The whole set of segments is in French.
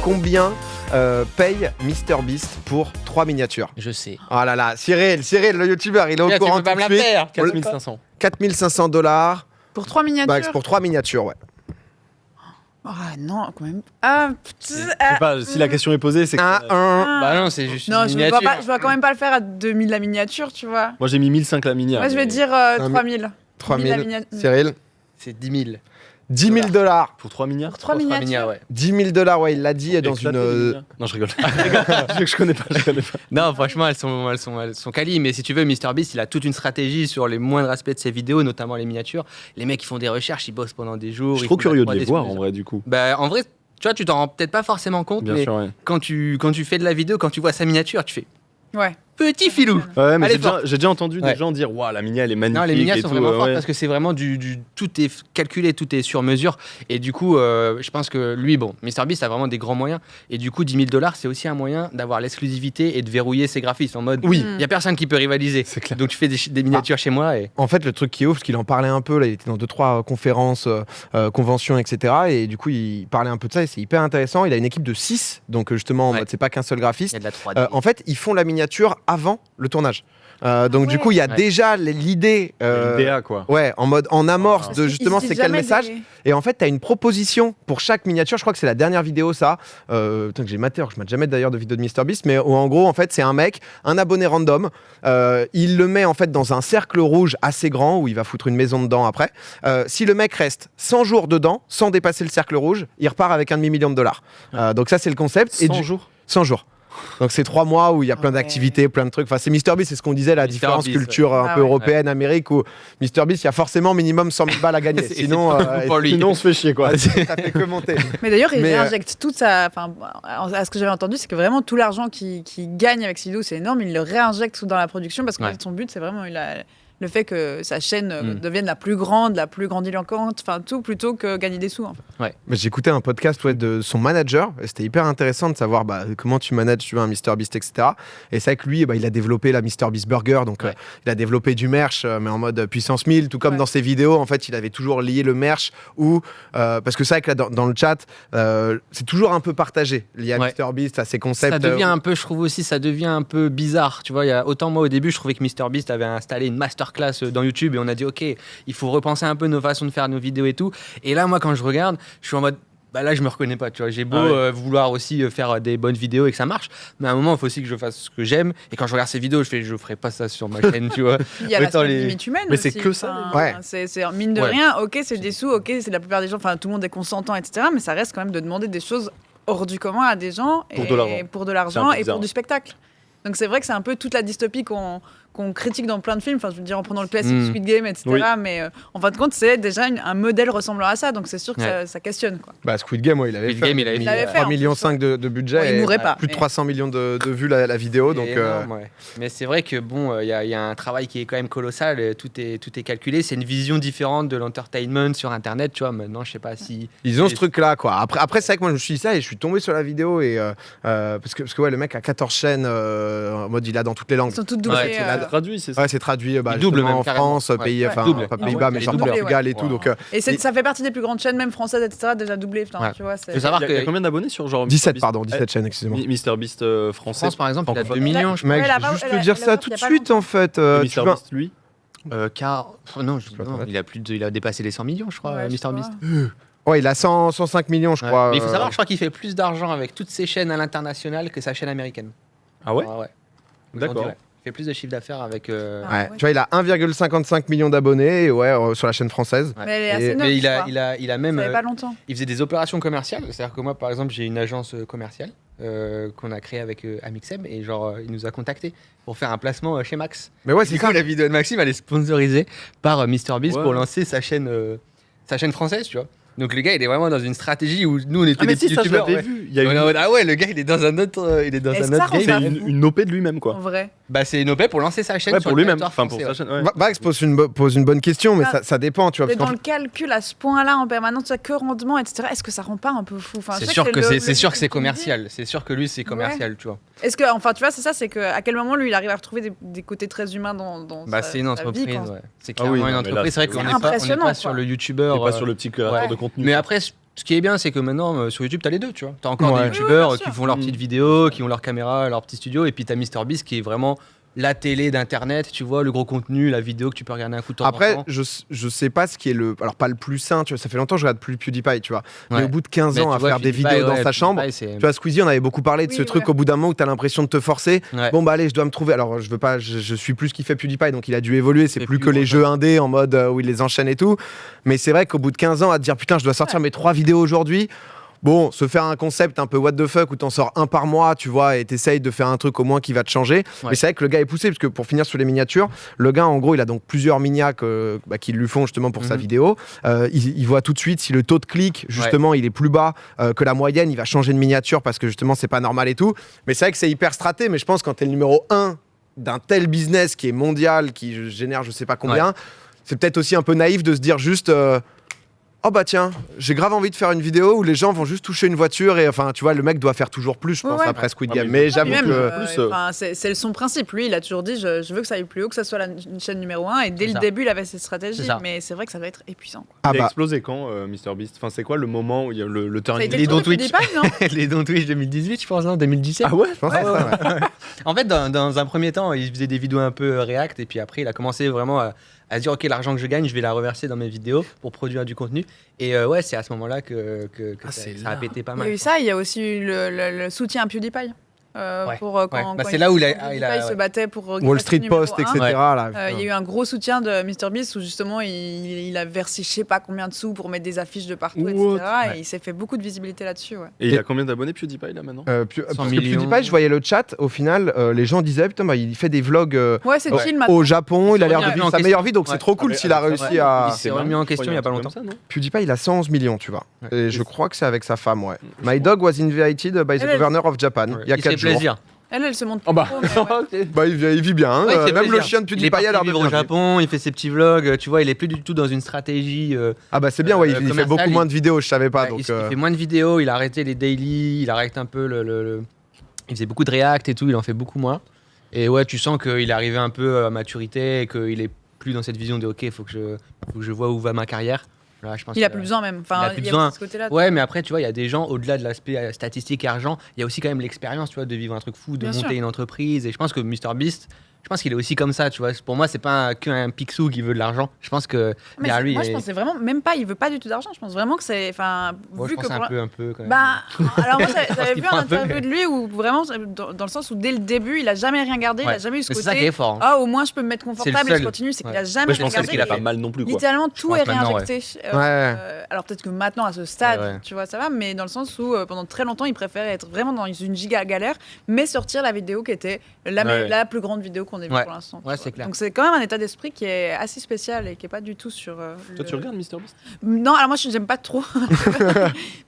combien paye MrBeast pour 3 miniatures? Je sais. Oh là là, Cyril, le youtubeur, il est au Là, courant tu peux pas tout me de la suite. faire. 4500. $4 500. Pour 3 miniatures. Bah, c'est pour 3 miniatures, ouais. Ah non, quand même. Ah, Je sais pas, si la question est posée, c'est que... Bah non, c'est juste non, une je miniature. ne vais quand même pas le faire à 2000 la miniature, tu vois. Moi, j'ai mis 1005 la mini. Moi, je vais dire 3000. 3000. Cyril? C'est 10 000. $10 000. Pour 3 milliards Pour 3 miniatures. ouais. $10 000, ouais, il l'a dit dans une... Non, je rigole. je connais pas. Non, franchement, elles sont quali. Mais si tu veux, MrBeast, il a toute une stratégie sur les moindres aspects de ses vidéos, notamment les miniatures. Les mecs, ils font des recherches, ils bossent pendant des jours. Je suis trop curieux de les voir, en vrai, du coup. Bah, en vrai, tu vois, tu t'en rends peut-être pas forcément compte, Bien mais sûr, ouais. quand tu fais de la vidéo, quand tu vois sa miniature, tu fais Ouais. petit filou. Ouais, mais Elle est j'ai déjà entendu Ouais. des gens dire waouh, la mini elle est magnifique. Non, les miniatures et sont tout, vraiment fortes ouais. parce que c'est vraiment tout est calculé, tout est sur mesure. Et du coup, je pense que lui, MrBeast a vraiment des grands moyens. Et du coup, $10 000, c'est aussi un moyen d'avoir l'exclusivité et de verrouiller ses graphismes en mode Oui. il y a personne qui peut rivaliser. C'est clair. Donc tu fais des miniatures chez moi et En fait, le truc qui est ouf, parce qu'il en parlait un peu, là, il était dans 2-3 conférences, conventions, etc. Et du coup, il parlait un peu de ça et c'est hyper intéressant. Il a une équipe de 6, donc justement, en Ouais. mode, c'est pas qu'un seul il graphiste. y a de la 3D. En fait, ils font la miniature avant le tournage. Donc du ouais. coup, il y a Ouais. déjà l'idée... L'IDEA, quoi. Ouais, en mode en amorce Parce de qu'ils justement disent c'est quel jamais message. des- Et en fait, tu as une proposition pour chaque miniature. Je crois que c'est la dernière vidéo, ça. Putain, que j'ai maté, alors que je mate jamais d'ailleurs de vidéo de MrBeast. Mais où, en gros, en fait, c'est un mec, un abonné random. Il le met en fait dans un cercle rouge assez grand où il va foutre une maison dedans après. Si le mec reste 100 jours dedans, sans dépasser le cercle rouge, il repart avec $1 million. Donc ça, c'est le concept. 100 jours 100 jours. Donc c'est 3 mois où il y a plein Ouais. d'activités, plein de trucs. Enfin, c'est MrBeast, c'est ce qu'on disait, la différence MrBeast, culture un Ah peu ouais. européenne, Amérique, où MrBeast, il y a forcément minimum 100 000 balles à gagner. Et c'est Sinon, pas beaucoup pour lui. Sinon, on se fait chier, quoi. ça fait que monter. Mais d'ailleurs, il Mais, réinjecte toute sa. Enfin, à ce que j'avais entendu, c'est que vraiment tout l'argent qu'il gagne avec ses vidéos, c'est énorme. Il le réinjecte dans la production parce que Ouais. son but, c'est vraiment le fait que sa chaîne devienne la plus grandiloquente, enfin tout, plutôt que gagner des sous. En fait. Mais j'écoutais un podcast de son manager, et c'était hyper intéressant de savoir comment tu manages tu vois, un MrBeast, etc. Et c'est vrai que lui, il a développé la MrBeast Burger, donc Ouais. il a développé du merch, mais en mode puissance 1000, tout comme Ouais. dans ses vidéos, en fait, il avait toujours lié le merch, parce que c'est vrai que là, dans le chat, c'est toujours un peu partagé, lié à Ouais. MrBeast, à ses concepts. Ça devient un peu, je trouve aussi, ça devient un peu bizarre. Tu vois, autant moi au début, je trouvais que MrBeast avait installé une masterclass dans YouTube et on a dit, ok, il faut repenser un peu nos façons de faire nos vidéos et tout. Et là, moi, quand je regarde, je suis en mode, bah là, je me reconnais pas. Tu vois, j'ai beau vouloir aussi faire des bonnes vidéos et que ça marche, mais à un moment, il faut aussi que je fasse ce que j'aime. Et quand je regarde ces vidéos, je ferai pas ça sur ma chaîne, tu vois. Puis il y a Autant l'aspect limite humaine. Mais c'est aussi. que ça, Enfin, ouais. C'est mine de Ouais. rien, ok, c'est des sous, ok, c'est la plupart des gens, enfin tout le monde est consentant, etc. Mais ça reste quand même de demander des choses hors du commun à des gens Pour de l'argent. pour de C'est l'argent un peu et bizarre. pour du spectacle. Donc c'est vrai que c'est un peu toute la dystopie qu'on critique dans plein de films, enfin je veux dire en prenant le classique Squid Game, etc. Oui. Mais en fin de compte, c'est déjà un modèle ressemblant à ça, donc c'est sûr que Ouais. ça questionne. Quoi. Squid Game, il avait Squid fait, Game, il avait Il avait fait, 3,5 en millions plus, de budget. Ouais, il et mourrait pas. Plus de mais- 300 millions de vues la vidéo. Donc, C'est énorme, ouais. Mais c'est vrai que bon, il y a un travail qui est quand même colossal. Tout est calculé. C'est une vision différente de l'entertainment sur Internet. Tu vois, maintenant, je sais pas si. ils ont ce Et- truc-là, quoi. Après c'est vrai que moi, je me suis dit ça et je suis tombé sur la vidéo. Et, parce que ouais, le mec a 14 chaînes, en mode il a dans toutes les langues. Ils sont toutes doublées. Ouais, C'est traduit, c'est ça. Ouais, c'est traduit Il double justement même, en carrément. France, Ouais. pays, Ouais. enfin Double. pas Ah Pays-Bas, ouais, mais il est genre doublé, Portugal et ouais. tout. Donc Et ça fait partie des plus grandes chaînes, même françaises, etc. Déjà doublées. Enfin, Ouais. tu vois, c'est- Faut savoir Il y a que combien d'abonnés sur genre 17, MrBeast pardon, 17 chaînes, excusez-moi. MrBeast en français. France, par exemple, il a 2 francophone. millions. Je Mec, Ouais, je là-bas, vais juste elle te a- dire elle ça a- tout il y de a pas suite en fait. Et Tu vois- MrBeast, lui Non, peux pas te mettre. il a dépassé les 100 millions, je crois, Ouais, je MrBeast. crois. Ouais, il a 105 millions, je Ouais. crois. Mais il faut savoir, je crois qu'il fait plus d'argent avec toutes ses chaînes à l'international que sa chaîne américaine. Ah ouais Ouais. D'accord. Il fait plus de chiffre d'affaires avec. Ouais. Ouais. Tu vois, il a 1,55 millions d'abonnés sur la chaîne française. Ouais. Mais elle est Et- assez neuve. Mais je crois. il a même. Ça fait pas longtemps. Il faisait des opérations commerciales. C'est-à-dire que moi, par exemple, j'ai une agence commerciale qu'on a créée avec Amixem et genre, il nous a contactés pour faire un placement chez Max. Mais ouais, Du c'est coup, ça. la vidéo de Maxime, elle est sponsorisée par MrBeast Ouais. pour lancer sa chaîne française, tu vois. Donc le gars, il est vraiment dans une stratégie où nous, on était Ah, mais des petits si, ça, je youtubeurs. l'avais ouais. vu. Il y a On est en une... mode, ah ouais, le gars, il est dans un autre, il est dans Est-ce un que ça autre rend game. pas C'est fou une OP de lui-même, En quoi. vrai. Bah, c'est une OP pour lancer sa chaîne Ouais, sur pour le lui-même. territoire Enfin, pour français, sa ouais. chaîne, ouais. Max pose une bonne question, mais Ah. ça dépend, tu vois. Mais Parce dans qu'en le calcul à ce point-là en permanence, tu as que rendement, etc. Est-ce que ça rend pas un peu fou? Enfin, je C'est sais sûr que le- c'est le- sûr que c'est le- commercial. C'est sûr que lui, c'est commercial, tu vois. Est-ce que, enfin, tu vois, c'est ça, c'est que à quel moment lui, il arrive à retrouver des côtés très humains dans Bah, sa- c'est une sa vie, entreprise, quoi. ouais. C'est Ah oui, clairement non, une mais là, entreprise. C'est vrai c'est qu'on n'est pas impressionnant, sur le quoi. youtubeur. Et pas sur le petit créateur ouais. de contenu. Mais après, Ce qui est bien, c'est que maintenant, sur YouTube, t'as les deux, tu vois. T'as encore Ouais. des youtubeurs Oui, bien qui sûr. font leurs petites vidéos, qui ont leur caméra, leur petit studio, et puis t'as MrBeast qui est vraiment la télé d'internet, tu vois, le gros contenu, la vidéo que tu peux regarder un coup de temps en Après, temps. je sais pas ce qui est le. Alors, pas le plus sain, tu vois, ça fait longtemps que je regarde plus PewDiePie, tu vois. Mais Ouais. au bout de 15 Mais ans tu à vois, faire des PewDiePie, vidéos dans ouais, sa chambre, PewDiePie, c'est- tu vois, Squeezie, on avait beaucoup parlé de ce Oui, truc voilà. au bout d'un moment où t'as l'impression de te forcer. Ouais. Bon, bah allez, je dois me trouver. Alors, je veux pas, je suis plus ce qui fait PewDiePie, donc il a dû évoluer. C'est C'est plus plus que les grand jeux indés en mode où il les enchaîne et tout. Mais c'est vrai qu'au bout de 15 ans, à te dire putain, je dois sortir mes 3 vidéos aujourd'hui. Bon, se faire un concept un peu what the fuck où t'en sors un par mois, tu vois, et t'essayes de faire un truc au moins qui va te changer. Ouais. Mais c'est vrai que le gars est poussé, parce que pour finir sur les miniatures, le gars, en gros, il a donc plusieurs miniacs qui lui font justement pour sa Mhm. vidéo. Il voit tout de suite si le taux de clic, justement, il est plus bas que la moyenne, il va changer de miniature parce que justement, c'est pas normal et tout. Mais c'est vrai que c'est hyper straté, mais je pense que quand t'es le numéro 1 d'un tel business qui est mondial, qui génère je sais pas combien, c'est peut-être aussi un peu naïf de se dire juste. Oh bah tiens, j'ai grave envie de faire une vidéo où les gens vont juste toucher une voiture et enfin tu vois le mec doit faire toujours plus je pense Ouais. après Squid Ah, Game. mais Mais j'avoue Puis même, que plus, enfin, c'est son principe. Lui, il a toujours dit je veux que ça aille plus haut, que ça soit une chaîne numéro 1. Et dès C'est le ça. début, il avait cette stratégie. C'est ça. Mais c'est vrai que ça doit être épuisant, quoi. ah Il a bah explosé quand, MrBeast? Enfin, c'est quoi le moment où il y a le Ça a turning été Les trop dons Twitch. PewDiePie, non Les dons Twitch 2018, je pense, non 2017. Ah ouais? je pense à ça, ouais. En fait, dans un premier temps, il faisait des vidéos un peu React, et puis après, il a commencé vraiment à se dire, ok, l'argent que je gagne, je vais la reverser dans mes vidéos pour produire du contenu. Et ouais, c'est à ce moment-là que Ah, ça, c'est ça a là. pété pas Il y a mal. eu ça, il y a aussi eu le soutien à PewDiePie. Ouais. Pour, Ouais. quand, Bah, quand c'est là où PewDiePie il a- se battait pour Wall rester Street numéro Post un. etc. Ouais. là. Il y a eu un gros soutien de MrBeast où justement il a versé je sais pas combien de sous pour mettre des affiches de partout, etc. What? Et il s'est fait beaucoup de visibilité là-dessus. Ouais. Et il a combien d'abonnés PewDiePie là maintenant? Parce 100 que millions. PewDiePie, je voyais le chat, au final, les gens disaient putain, bah, il fait des vlogs Ouais, c'est Ouais. chill maintenant. au Japon, il a l'air de remis vivre en sa question. meilleure vie, donc Ouais. c'est trop cool Ah, mais s'il a avec sa réussi femme, à. il s'est remis en question il y a pas longtemps. Ça, non PewDiePie, il a 111 millions, tu vois. Ouais. Et je crois que c'est avec sa femme, ouais. My dog was invited by the Elle, governor of Japan il y a Il se 4 fait jours. plaisir. Elle se montre Oh bah. pas trop, mais ouais. Bah, il vit bien, hein. Ouais, il se fait Même le plaisir. chien de Il est PewDiePie parti a l'air de vivre au bien vivre. Japon, il fait ses petits vlogs, tu vois, il est plus du tout dans une stratégie. Ah bah c'est bien, ouais, il fait commercial, beaucoup moins de vidéos, je savais pas. Ouais, Donc, il fait moins de vidéos, il a arrêté les daily, il arrête un peu il faisait beaucoup de React et tout, il en fait beaucoup moins. Et ouais, tu sens qu'il est arrivé un peu à maturité et qu'il est plus dans cette vision de ok, faut que je vois où va ma carrière. Là, je pense Il a que- plus besoin même. Enfin, il a plus il y a besoin. ce côté-là. Ouais, mais après, tu vois, il y a des gens, au-delà de l'aspect statistique et argent, il y a aussi quand même l'expérience, tu vois, de vivre un truc fou, de Bien monter sûr. une entreprise. Et je pense que MrBeast, je pense qu'il est aussi comme ça, tu vois. Pour moi, c'est pas qu'un Picsou qui veut de l'argent. Je pense que Mais derrière lui, moi, il je est- pensais vraiment, même pas, il veut pas du tout d'argent. Je pense vraiment que c'est. Enfin, Moi, je vu pense que. pour- un peu quand même. Bah, alors moi, pense j'avais qu'il vu prend un un peu, interview mais- de lui où vraiment, dans le sens où dès le début, il a jamais rien gardé, il Ouais. a jamais eu ce Mais c'est ça qui côté. est fort. hein. Ah, au moins, je peux me mettre C'est le confortable et je seul. continue. C'est qu'il Ouais. a jamais Moi, je rien pensais gardé. qu'il a il pas est- mal non plus quoi. Littéralement, tout est pense maintenant, réinjecté. Ouais. Alors peut-être que maintenant, à ce stade, Ouais. tu vois, ça va, mais dans le sens où pendant très longtemps, il préférait être vraiment dans une giga galère, mais sortir la vidéo qui était Ouais. la plus grande vidéo qu'on ait vue Ouais. pour l'instant. tu Ouais, vois. c'est clair. Donc c'est quand même un état d'esprit qui est assez spécial et qui est pas du tout sur. Toi, tu regardes MrBeast? Non, alors moi, je n'aime pas trop.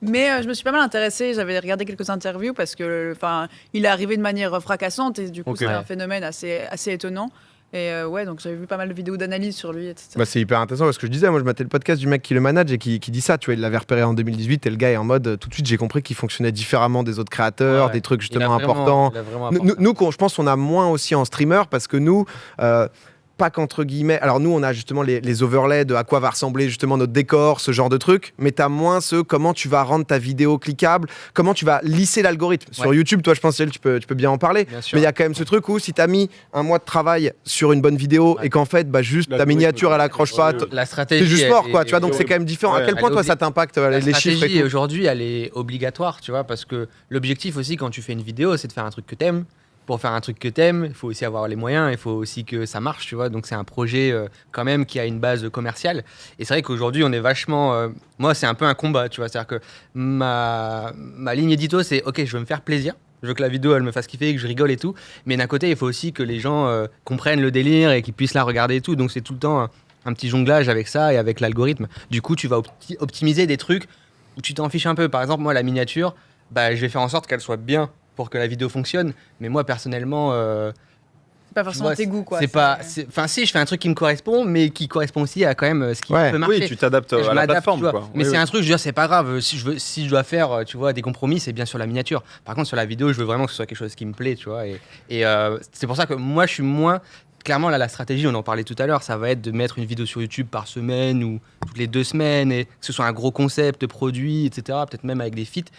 Mais je me suis pas mal intéressée. J'avais regardé quelques interviews parce que, enfin, il est arrivé de manière fracassante et du coup, Ok. c'est Ouais. un phénomène assez étonnant. Et ouais, donc j'avais vu pas mal de vidéos d'analyse sur lui, etc. Bah, c'est hyper intéressant parce que je disais, moi je matais le podcast du mec qui le manage et qui dit ça, tu vois, il l'avait repéré en 2018 et le gars est en mode tout de suite j'ai compris qu'il fonctionnait différemment des autres créateurs, Ouais. des trucs Il a justement vraiment- importants. il a vraiment Nous, apporté. nous, je pense qu'on a moins aussi en streamer parce que nous, pas qu'entre guillemets. Alors nous, on a justement les overlays de à quoi va ressembler justement notre décor, ce genre de truc. Mais t'as moins ce comment tu vas rendre ta vidéo cliquable, comment tu vas lisser l'algorithme. Sur Ouais. YouTube, toi, je pense que tu peux bien en parler. Bien sûr. Mais il y a quand même ce truc où si t'as mis un mois de travail sur une bonne vidéo Ouais. et qu'en fait, bah juste ta L'algorithme, miniature elle accroche pas. ouais. La stratégie. C'est juste elle mort, est- quoi. Tu vois, donc est- c'est quand même différent. Ouais. À quel point Elle toi est ça t'impacte La les chiffres et stratégie tout. aujourd'hui, elle est obligatoire, tu vois, parce que l'objectif aussi quand tu fais une vidéo, c'est de faire un truc que t'aimes. Pour faire un truc que t'aimes, il faut aussi avoir les moyens, il faut aussi que ça marche, tu vois. Donc c'est un projet quand même qui a une base commerciale. Et c'est vrai qu'aujourd'hui, on est vachement. Moi, c'est un peu un combat, tu vois. C'est-à-dire que ma ligne édito, c'est ok, je veux me faire plaisir. Je veux que la vidéo, elle me fasse kiffer, que je rigole et tout. Mais d'un côté, il faut aussi que les gens comprennent le délire et qu'ils puissent la regarder et tout. Donc c'est tout le temps un petit jonglage avec ça et avec l'algorithme. Du coup, tu vas optimiser des trucs où tu t'en fiches un peu. Par exemple, moi, la miniature, bah, je vais faire en sorte qu'elle soit bien pour que la vidéo fonctionne. Mais moi, personnellement, C'est pas forcément tu vois, tes goûts, quoi. c'est pas. Enfin, si, je fais un truc qui me correspond, mais qui correspond aussi à quand même ce qui Ouais. peut marcher. Oui, tu t'adaptes Je à la m'adapte, plateforme tu vois. quoi. Mais Oui, c'est oui. un truc, je veux dire, c'est pas grave. Si je dois faire, tu vois, des compromis, c'est bien sur la miniature. Par contre, sur la vidéo, je veux vraiment que ce soit quelque chose qui me plaît, tu vois. Et c'est pour ça que moi, je suis moins clairement, là, la stratégie, on en parlait tout à l'heure, ça va être de mettre une vidéo sur YouTube par semaine ou toutes les 2 semaines, et que ce soit un gros concept, produit, etc., peut-être même avec des feats.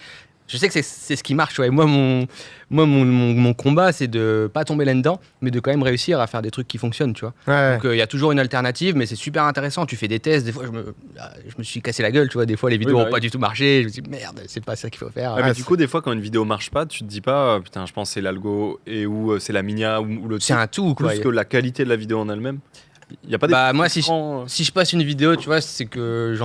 Je sais que c'est ce qui marche. Ouais. Moi, mon combat, c'est de pas tomber là-dedans, mais de quand même réussir à faire des trucs qui fonctionnent, tu vois. Ouais. Donc, il y a toujours une alternative, mais c'est super intéressant. Tu fais des tests. Des fois, je me suis cassé la gueule, tu vois. Des fois, les vidéos n'ont pas du tout marché. Je me dis, merde, c'est pas ça qu'il faut faire. Ah, mais du coup, des fois, quand une vidéo marche pas, tu te dis pas, putain, je pense que c'est l'algo et ou c'est la minia ou le C'est un tout, quoi. plus que la qualité de la vidéo en elle-même. Il y a pas des Moi, si grands, je poste une vidéo, tu vois, c'est que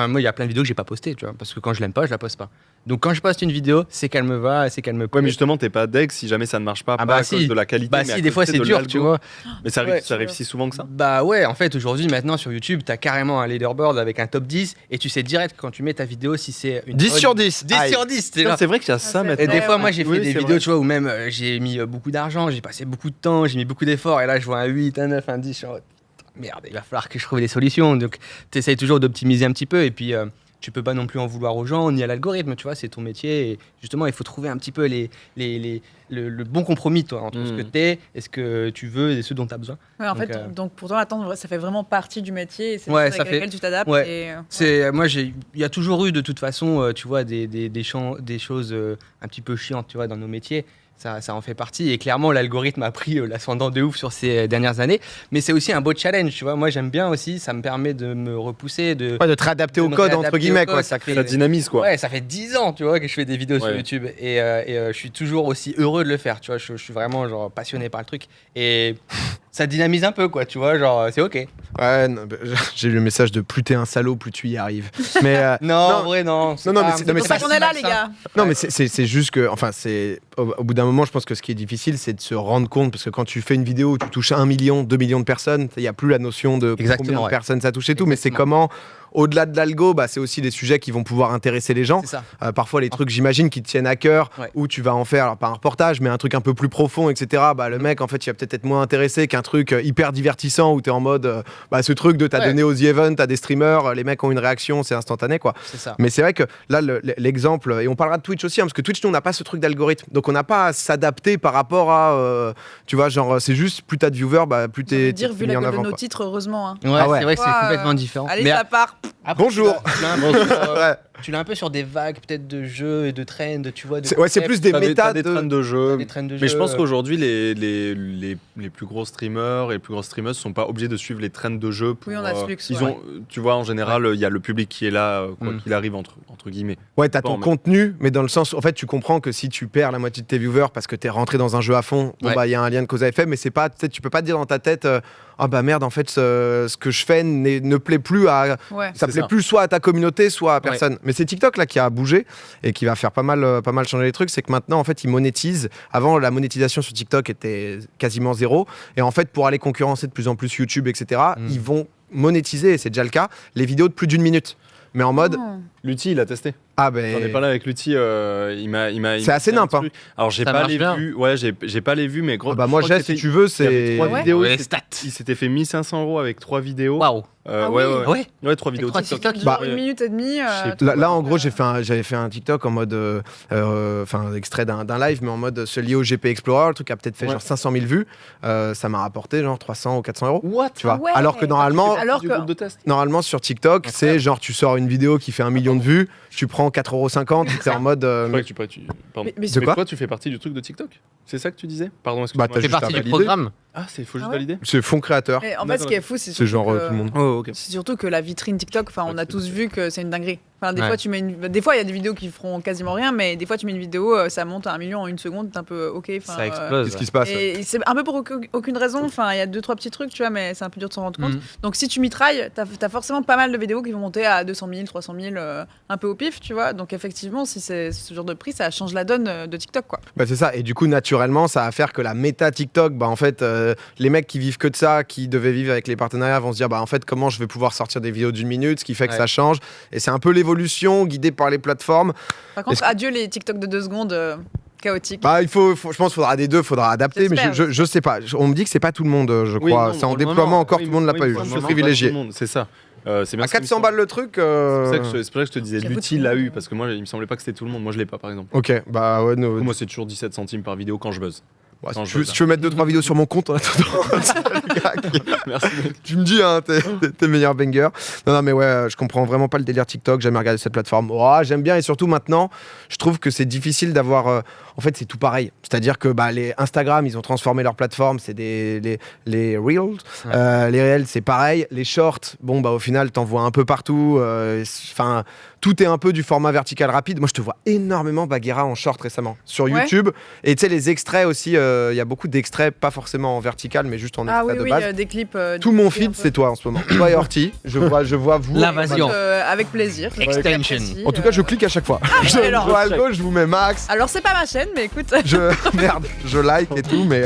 moi, il y a plein de vidéos que j'ai pas postées, tu vois, parce que quand je l'aime pas, je la poste pas. Donc, quand je poste une vidéo, c'est qu'elle me va, c'est qu'elle me plaît. Ouais, mais justement, t'es pas deg si jamais ça ne marche pas, Ah pas à si. cause de la qualité. Bah mais à si, des cause fois de c'est dur, l'algo. tu vois. Mais ça, Ouais, ça arrive si souvent que ça. Bah ouais, en fait, aujourd'hui, maintenant sur YouTube, t'as carrément un leaderboard avec un top 10 et tu sais direct quand tu mets ta vidéo si c'est une 10 bonne- sur 10. 10 Aïe. sur 10, t'es Putain, là. c'est vrai qu'il y a ça c'est maintenant. Et des Ouais, fois, ouais. moi, j'ai fait Oui, des c'est vidéos, vrai. tu vois, où même j'ai mis beaucoup d'argent, j'ai passé beaucoup de temps, j'ai mis beaucoup d'efforts, et là, je vois un 8, un 9, un 10, je suis en mode, merde, il va falloir que je trouve des solutions. Donc, tu essayes toujours d'optimiser un petit peu, et puis tu peux pas non plus en vouloir aux gens, ni à l'algorithme, tu vois, c'est ton métier, et justement, il faut trouver un petit peu le bon compromis, toi, entre ce que t'es, et ce que tu veux, et ce dont tu as besoin. Ouais, en Donc, fait, donc pour toi, attends, ça fait vraiment partie du métier et c'est Ouais, des choses ça avec fait- lesquelles tu t'adaptes. ouais. Et, Il y a toujours eu de toute façon, tu vois, des choses un petit peu chiantes, tu vois, dans nos métiers. Ça en fait partie. Et clairement, l'algorithme a pris l'ascendant de ouf sur ces dernières années. Mais c'est aussi un beau challenge, tu vois. Moi, j'aime bien aussi. Ça me permet de me repousser, de te réadapter de au me code, réadapter entre au guillemets, code. quoi. Ça fait, Ça dynamise quoi. ouais, ça fait 10 ans, tu vois, que je fais des vidéos sur Ouais. YouTube. Et je suis toujours aussi heureux de le faire, tu vois. Je suis vraiment genre passionné par le truc. Et ça dynamise un peu, quoi, tu vois. Genre, c'est OK. Ouais, non, j'ai eu le message de plus t'es un salaud, plus tu y arrives. Mais Non, en vrai, non. Non, non, mais c'est- non, mais C'est pour ça c'est qu'on est là, les gars. non, mais c'est juste que, enfin, c'est au bout d'un moment, je pense que ce qui est difficile, c'est de se rendre compte, parce que quand tu fais une vidéo où tu touches 1 million, 2 millions de personnes, il n'y a plus la notion de Exactement, combien de ouais. personnes ça touche et tout, mais c'est Exactement. comment, au-delà de l'algo, bah, c'est aussi des sujets qui vont pouvoir intéresser les gens. C'est ça. Parfois, les trucs, j'imagine, qui te tiennent à cœur, Ouais. où tu vas en faire, alors, pas un reportage, mais un truc un peu plus profond, etc. Bah, le mec, en fait, il va peut-être être moins intéressé qu'un truc hyper divertissant où tu es en mode, bah, ce truc de t'as Ouais. donné aux The Event, t'as des streamers, les mecs ont une réaction, c'est instantané, quoi. C'est ça. Mais c'est vrai que là, l'exemple, et on parlera de Twitch aussi, hein, parce que Twitch, nous, on n'a pas ce truc d'algorithme. Donc, on n'a pas à s'adapter par rapport à. Tu vois, genre, c'est juste plus t'as de viewers, bah, plus J'ai envie t'es de dire, vu mis la en gueule de avant. nos quoi. titres, heureusement. Hein. Ouais, Ah ouais. c'est vrai que c'est Ouais, complètement différent. Allez, Mais ça part. après, Bonjour. tu l'as un peu sur, Ouais. tu l'as un peu sur des vagues peut-être de jeux et de trends, tu vois. C'est ouais, c'est plus des T'as méta des trends de. de jeu. des trends de Mais jeux. je pense qu'aujourd'hui, les plus gros streamers et les plus grosses streameuses sont pas obligés de suivre les trends de jeu. Pour, Oui, on a ce luxe, ils ouais. ont, tu vois, en général, il y a le public qui est là, quoi qu'il arrive, entre guillemets. Ouais, t'as Bon, ton mais- contenu, mais dans le sens, en fait, tu comprends que si tu perds la moitié de tes viewers parce que t'es rentré dans un jeu à fond, bon, Ouais. bah, il y a un lien de cause à effet, mais c'est pas, tu peux pas te dire dans ta tête, ah bah merde, en fait, ce que je fais ne plaît plus à. Ouais. Ça C'est plaît ça. plus soit à ta communauté, soit à personne. Mais c'est TikTok là qui a bougé et qui va faire pas mal changer les trucs. C'est que maintenant, en fait, ils monétisent. Avant, la monétisation sur TikTok était quasiment zéro. Et en fait, pour aller concurrencer de plus en plus YouTube, etc., ils vont monétiser, et c'est déjà le cas, les vidéos de plus d'une minute. Mais en mode, Oh. Lutti, il a testé. ah J'en ai ben. parlé avec Lutti, il m'a C'est assez fait un nimp, hein. truc. Alors, j'ai Ça pas marche les bien. vues. Ouais, j'ai pas les vues, mais gros. Ah bah moi, je crois j'ai, que si c'était- tu veux, il y avait c'est. 3 Ouais. vidéos. Ouais, il les s'était- stats. Il s'était fait 1500 € avec 3 vidéos. Waouh. Ah Ouais, oui. ouais. Ouais. Ouais, 3 vidéos trois TikTok. TikTok. Bah, Une minute et demie. Je sais tout Là, le là, temps. en gros, j'avais fait un TikTok en mode, enfin, extrait d'un live, mais en mode se lié au GP Explorer. Le truc a peut-être fait Ouais. genre 500 000 vues. Ça m'a rapporté genre 300 ou 400 euros. What? Tu vois. Ah ouais. Alors que normalement, Alors Du que- groupe de test. normalement sur TikTok, c'est genre tu sors une vidéo qui fait 1 million de vues, tu prends 4,50 €, t'es en mode. Ouais, pardon. Mais De quoi toi, tu fais partie du truc de TikTok? C'est ça que tu disais? Pardon, Bah, excuse-moi. t'as C'est juste partie à du valider. programme. Ah, il faut juste Ah ouais valider? C'est fonds créateur. Mais en fait, ce qui est fou, C'est genre que- tout le monde. Oh, ok. C'est surtout que la vitrine TikTok, enfin, on a tous vu que c'est une dinguerie. Enfin, des Ouais. fois, des fois, il y a des vidéos qui feront quasiment rien, mais des fois, tu mets une vidéo, ça monte à 1 million en une seconde, t'es un peu ok. enfin, Ça explose. Qu'est-ce qui se passe? Et c'est un peu pour aucune raison. Enfin, il y a 2-3 petits trucs, tu vois, mais c'est un peu dur de s'en rendre compte. Mhm. Donc, si tu mitrailles, t'as forcément pas mal de vidéos qui vont monter à 200 000, 300 000, un peu au pif, tu vois. Donc, effectivement, si c'est ce genre de prix, ça change la donne de TikTok, quoi. Bah c'est ça, et du coup naturellement ça va faire que la méta TikTok, bah en fait les mecs qui vivent que de ça, qui devaient vivre avec les partenariats vont se dire bah en fait comment je vais pouvoir sortir des vidéos d'1 minute, ce qui fait que Ouais. ça change, et c'est un peu l'évolution guidée par les plateformes. Par contre, Est-ce que- adieu les TikTok de 2 secondes chaotiques. Bah je pense qu'il faudra des deux, faudra adapter, mais J'espère. je sais pas, on me dit que c'est pas tout le monde je Oui, crois, non, c'est en pour le déploiement moment, encore, oui, tout le monde l'a oui, pas eu, pour le je suis moment, privilégié. pas tout le monde, c'est ça. C'est bien À ce qui me 400 semble. balles le truc C'est pour ça que je te disais, J'avoue, Lutti tout le l'a monde. eu, parce que moi, il me semblait pas que c'était tout le monde. Moi, je l'ai pas, par exemple. Ok, bah ouais, Moi, c'est toujours 17 centimes par vidéo quand je buzz. Ouais, Non, si tu veux mettre 2-3 vidéos sur mon compte en attendant, Merci. tu me dis, hein, tes meilleurs bangers. Non, mais ouais, je comprends vraiment pas le délire TikTok. J'ai jamais regardé cette plateforme. Oh, j'aime bien et surtout maintenant, je trouve que c'est difficile d'avoir. En fait, c'est tout pareil. C'est-à-dire que les Instagram, ils ont transformé leur plateforme. C'est les Reels. Les Reels, c'est pareil. Les Shorts, bon, au final, t'en vois un peu partout. Enfin, tout est un peu du format vertical rapide. Moi, je te vois énormément Bagheera en short récemment sur Ouais. YouTube. Et tu sais, les extraits aussi, il y a beaucoup d'extraits, pas forcément en vertical, mais juste en Ah extrait oui, de base. des clips. Tout mon un feed, peu. c'est toi en ce moment. Toi et Horty, je vois vous. L'invasion. Avec plaisir. Extension. J'apprécie, En tout cas, je clique à chaque fois. Je alors. vois à gauche, je vous mets max. Alors, c'est pas ma chaîne, mais écoute. Merde, je like et tout, mais